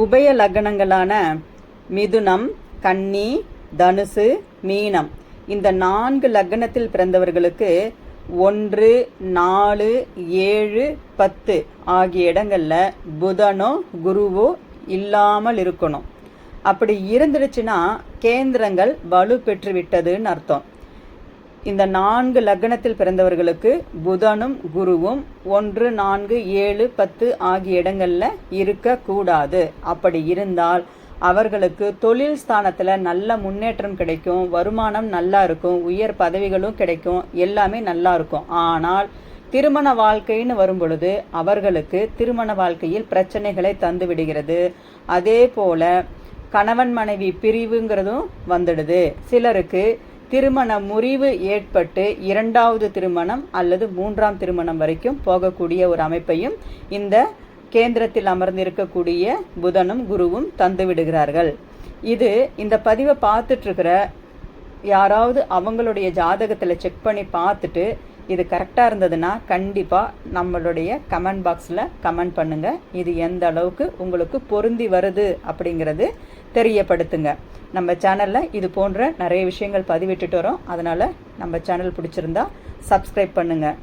உபய லக்னங்களான மிதுனம், கன்னி, தனுசு, மீனம் இந்த 4 லக்னத்தில் பிறந்தவர்களுக்கு 1, 4, 7, 10 ஆகிய இடங்கள்ல புதனோ குருவோ இல்லாமல் இருக்கணும். அப்படி இருந்துடுச்சுன்னா கேந்திரங்கள் வலு பெற்று விட்டதுன்னு அர்த்தம். இந்த 4 லக்னத்தில் பிறந்தவர்களுக்கு புதனும் குருவும் 1, 4, 7, 10 ஆகிய இடங்கள்ல இருக்கக்கூடாது. அப்படி இருந்தால் அவர்களுக்கு தொழில் ஸ்தானத்துல நல்ல முன்னேற்றம் கிடைக்கும், வருமானம் நல்லா இருக்கும், உயர் பதவிகளும் கிடைக்கும், எல்லாமே நல்லா இருக்கும். ஆனால் திருமண வாழ்க்கைன்னு வரும் பொழுது அவர்களுக்கு திருமண வாழ்க்கையில் பிரச்சனைகளை தந்து விடுகிறது. அதே போல கணவன் மனைவி பிரிவுங்கிறதும் வந்துடுது. சிலருக்கு திருமண முறிவு ஏற்பட்டு 2வது திருமணம் அல்லது 3ஆம் திருமணம் வரைக்கும் போகக்கூடிய ஒரு அமைப்பையும் இந்த கேந்திரத்தில் அமர்ந்திருக்கக்கூடிய புதனும் குருவும் தந்து விடுகிறார்கள். இது இந்த பதிவை பார்த்துட்டு இருக்கிற யாராவது அவங்களுடைய ஜாதகத்தில் செக் பண்ணி பார்த்துட்டு இது கரெக்டாக இருந்ததுன்னா கண்டிப்பாக நம்மளுடைய கமெண்ட் பாக்ஸில் கமெண்ட் பண்ணுங்கள். இது எந்த அளவுக்கு உங்களுக்கு பொருந்தி வருது அப்படிங்கிறது தெரியப்படுத்துங்க. நம்ம சேனலில் இது போன்ற நிறைய விஷயங்கள் பதிவிட்டுட்டு வரோம். அதனால் நம்ம சேனல் பிடிச்சிருந்தா சப்ஸ்கிரைப் பண்ணுங்கள்.